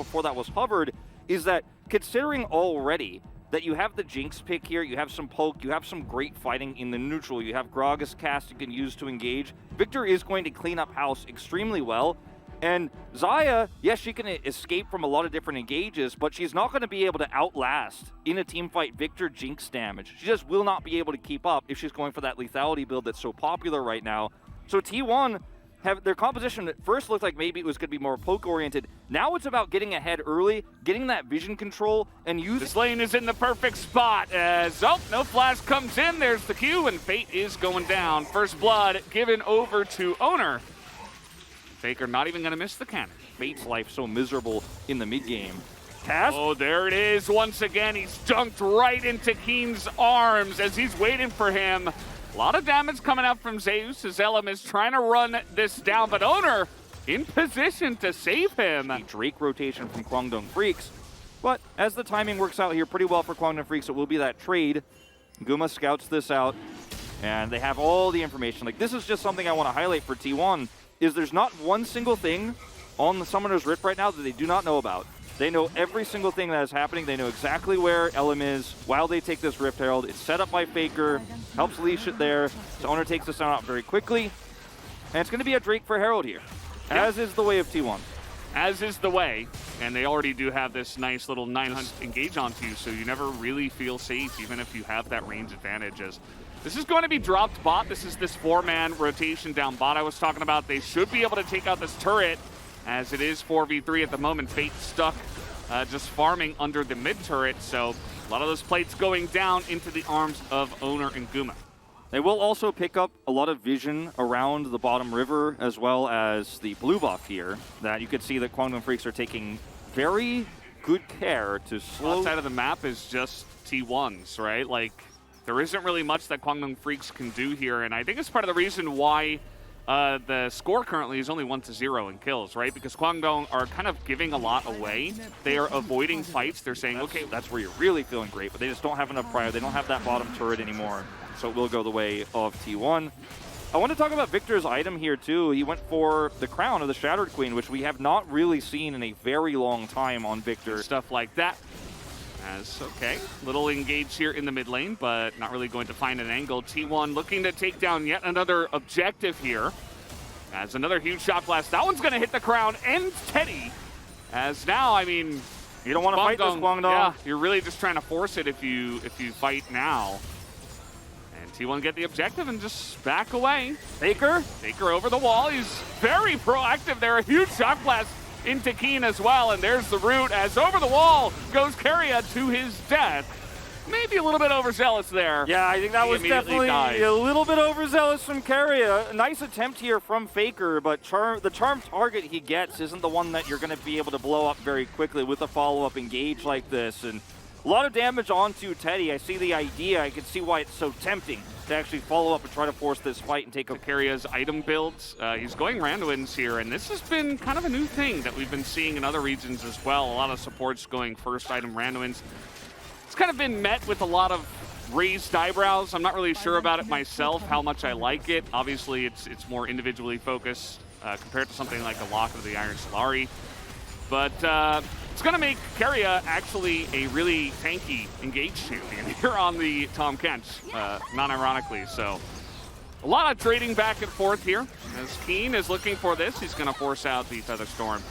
before that was hovered, is that considering already that you have the Jinx pick here, you have some poke, you have some great fighting in the neutral, you have Gragas cast you can use to engage, Victor is going to clean up house extremely well. And Xayah, yes, she can escape from a lot of different engages, but she's not going to be able to outlast in a team fight Victor Jinx damage. She just will not be able to keep up if she's going for that lethality build that's so popular right now. So T1, their composition at first looked like maybe it was going to be more poke-oriented. Now it's about getting ahead early, getting that vision control, and using... This lane is in the perfect spot as, oh, no flash comes in. There's the Q, and Fate is going down. First blood given over to Owner. Faker not even going to miss the cannon. Fate's life so miserable in the mid-game. Cast? Oh, there it is once again. He's dunked right into Keen's arms as he's waiting for him. A lot of damage coming out from Zeus as Elam is trying to run this down, but Owner in position to save him. The Drake rotation from KWANGDONG FREECS. But as the timing works out here pretty well for KWANGDONG FREECS, it will be that trade. Guma scouts this out, and they have all the information. Like, this is just something I want to highlight for T1, is there's not one single thing on the Summoner's Rift right now that they do not know about. They know every single thing that is happening. They know exactly where Elam is while they take this Rift Herald. It's set up by Faker, helps leash it there. So Owner takes this out very quickly. And it's going to be a Drake for Herald here, as is the way of T1. As is the way, and they already do have this nice little 900 engage onto you, so you never really feel safe, even if you have that range advantage. As this is going to be dropped bot. This is this 4-man rotation down bot I was talking about. They should be able to take out this turret, as it is 4v3 at the moment. Fate stuck just farming under the mid turret, so a lot of those plates going down into the arms of Owner and Guma. They will also pick up a lot of vision around the bottom river, as well as the blue buff here, that you could see that KWANGDONG FREECS are taking very good care to slow... Outside of the map is just T1s, right? Like, there isn't really much that KWANGDONG FREECS can do here, and I think it's part of the reason why the score currently is only 1-0 in kills, right? Because KWANGDONG are kind of giving a lot away. They are avoiding fights. They're saying, okay, that's where you're really feeling great, but they just don't have enough prior. They don't have that bottom turret anymore, so it will go the way of T1. I want to talk about Victor's item here, too. He went for the crown of the Shattered Queen, which we have not really seen in a very long time on Victor. Stuff like that. As, okay, little engage here in the mid lane, but not really going to find an angle. T1 looking to take down yet another objective here. As another huge shot blast. That one's going to hit the crown and Teddy. As now, I mean, you don't want to fight this, KWANGDONG. Yeah, you're really just trying to force it if you fight now. And T1 get the objective and just back away. Faker over the wall. He's very proactive there. A huge shot blast into Keen as well, and there's the root as over the wall goes Keria to his death. Maybe a little bit overzealous there. Yeah, I think that was definitely a little bit overzealous from Keria. A nice attempt here from Faker, but the charm target he gets isn't the one that you're going to be able to blow up very quickly with a follow-up engage like this. And a lot of damage onto Teddy. I see the idea. I can see why it's so tempting to actually follow up and try to force this fight and take Keria's item builds. He's going Randuin's here, and this has been kind of a new thing that we've been seeing in other regions as well. A lot of supports going first item Randuin's. It's kind of been met with a lot of raised eyebrows. I'm not really sure about it myself, how much I like it. Obviously, it's more individually focused compared to something like a Lock of the Iron Solari. But it's going to make Keria actually a really tanky engage champion here on the Tom Kench, non-ironically. So a lot of trading back and forth here. As Keen is looking for this, he's going to force out the Featherstorm.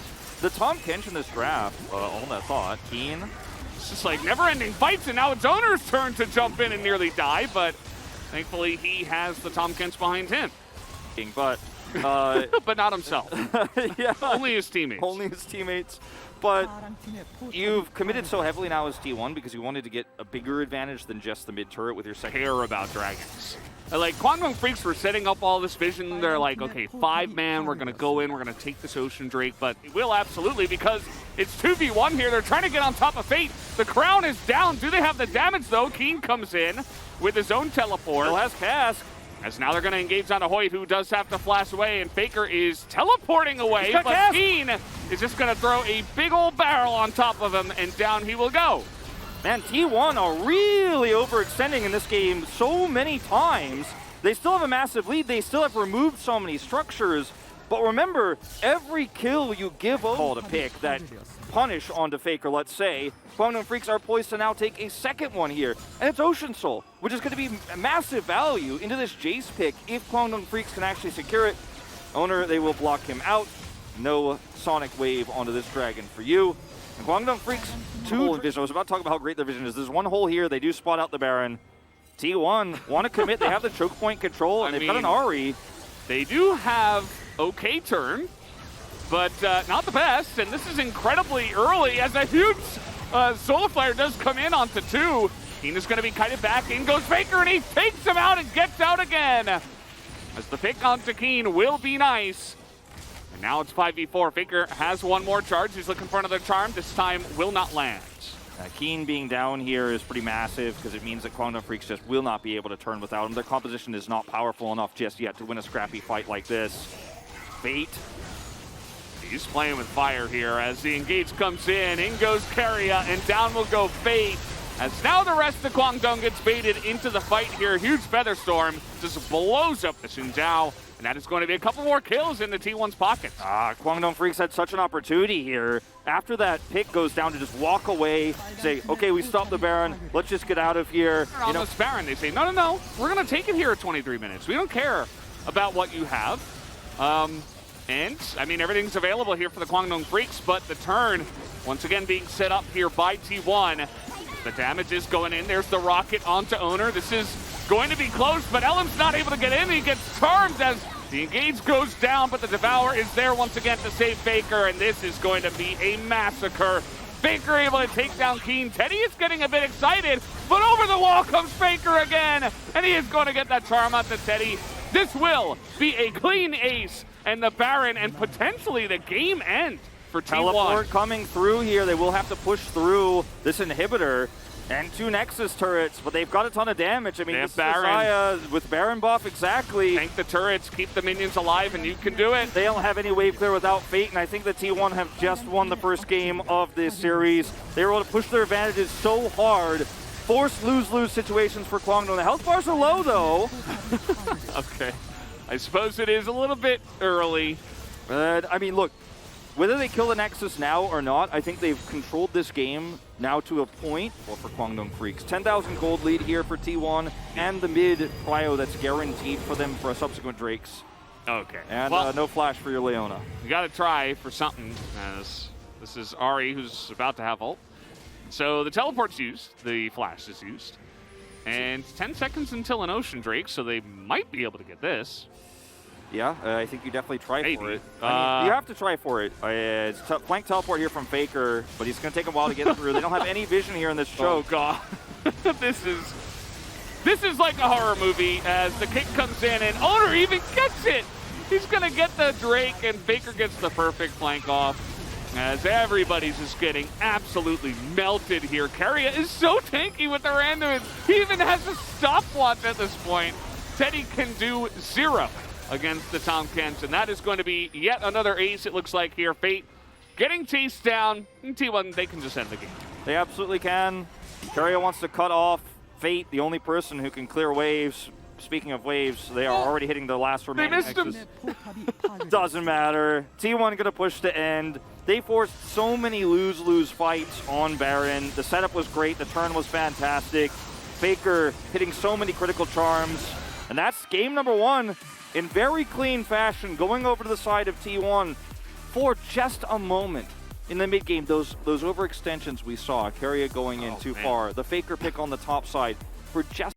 The Tom Kench in this draft, hold that thought, Keen. It's just like never-ending fights, and now it's Owner's turn to jump in and nearly die, but thankfully he has the Tom Kench behind him. But but not himself. Yeah, only his teammates. Only his teammates. But you've committed so heavily now as T1 because you wanted to get a bigger advantage than just the mid turret with your second. Care about dragons. Like, KWANGDONG FREECS were setting up all this vision. They're like, okay, 5-man, we're going to go in, we're going to take this Ocean Drake, but we will absolutely, because it's 2v1 here. They're trying to get on top of Fate. The crown is down. Do they have the damage, though? Keen comes in with his own teleport. Still has Cask. As now they're going to engage on Hoyt, who does have to flash away, and Faker is teleporting away, but Cask. Keen is just going to throw a big old barrel on top of him, and down he will go. Man, T1 are really overextending in this game so many times. They still have a massive lead. They still have removed so many structures. But remember, every kill you give call to pick that punish onto FAKER, let's say, KWANGDONG FREECS are poised to now take a second one here, and it's Ocean Soul, which is going to be massive value into this Jace pick if KWANGDONG FREECS can actually secure it. Owner, they will block him out. No Sonic Wave onto this Dragon for you. And KWANGDONG FREECS, 2 vision. I was about to talk about how great their vision is. There's one hole here. They do spot out the Baron. T1 want to commit. They have the choke point control, and they've got an AHRI. They do have okay turn, but not the best. And this is incredibly early as a huge Solar Flare does come in onto 2. Keen is going to be kited back. In goes FAKER, and he takes him out and gets out again. As the pick onto Keen will be nice. And now it's 5v4. FAKER has one more charge. He's looking for another charm. This time will not land. Keen being down here is pretty massive because it means that KWANGDONG FREECS just will not be able to turn without him. Their composition is not powerful enough just yet to win a scrappy fight like this. Fate. He's playing with fire here as the engage comes in. In goes Keria, and down will go Fate. As now the rest of KWANGDONG gets baited into the fight here. Huge Feather Storm just blows up the Xin Zhao. And that is going to be a couple more kills in the T1's pockets. KWANGDONG FREECS had such an opportunity here. After that pick goes down to just walk away, say, okay, we stopped the Baron, let's just get out of here. On this Baron, they say, no, we're going to take it here at 23 minutes. We don't care about what you have. And, I mean, everything's available here for the KWANGDONG FREECS, but the turn, once again, being set up here by T1. The damage is going in. There's the rocket onto Owner. This is going to be close, but Ellen's not able to get in. He gets charmed as the engage goes down, but the Devour is there once again to save FAKER, and this is going to be a massacre. FAKER able to take down Keen. Teddy is getting a bit excited, but over the wall comes FAKER again, and he is going to get that charm out to Teddy. This will be a clean ace, and the Baron, and potentially the game end for T1. Teleport coming through here. They will have to push through this inhibitor. And 2 Nexus turrets, but they've got a ton of damage. I mean, this Baron with Baron buff, exactly. Tank the turrets, keep the minions alive, and you can do it. They don't have any wave clear without Fate, and I think the T1 have just won the first game of this series. They were able to push their advantages so hard, force lose-lose situations for KWANGDONG. The health bars are low, though. Okay. I suppose it is a little bit early. I mean, look, whether they kill the Nexus now or not, I think they've controlled this game now to a point. Well, for KWANGDONG FREECS, 10,000 gold lead here for T1, and the mid prio that's guaranteed for them for a subsequent Drakes. Okay. And no flash for your Leona. You got to try for something, as this is AHRI who's about to have ult. So the teleport's used, the flash is used, and 10 seconds until an Ocean Drake, so they might be able to get this. Yeah, I think you definitely try for it. I mean, you have to try for it. It's flank teleport here from FAKER, but he's going to take a while to get through. They don't have any vision here in this choke. Oh, God. This is like a horror movie as the kick comes in, and Owner even gets it. He's going to get the Drake, and FAKER gets the perfect flank off as everybody's just getting absolutely melted here. Keria is so tanky with the randoms. He even has a stopwatch at this point. Teddy can do 0 against the Tomkins, and that is going to be yet another ace, it looks like here. Fate getting chased down, and T1, they can just end the game. They absolutely can. Keria wants to cut off Fate, the only person who can clear waves. Speaking of waves, they are already hitting the last remaining They missed him. Doesn't matter. T1 going to push to end. They forced so many lose-lose fights on Baron. The setup was great. The turn was fantastic. FAKER hitting so many critical charms. And that's game number 1. In very clean fashion, going over to the side of T1 for just a moment in the mid-game. Those overextensions we saw, Keria going in too far, the FAKER pick on the top side for just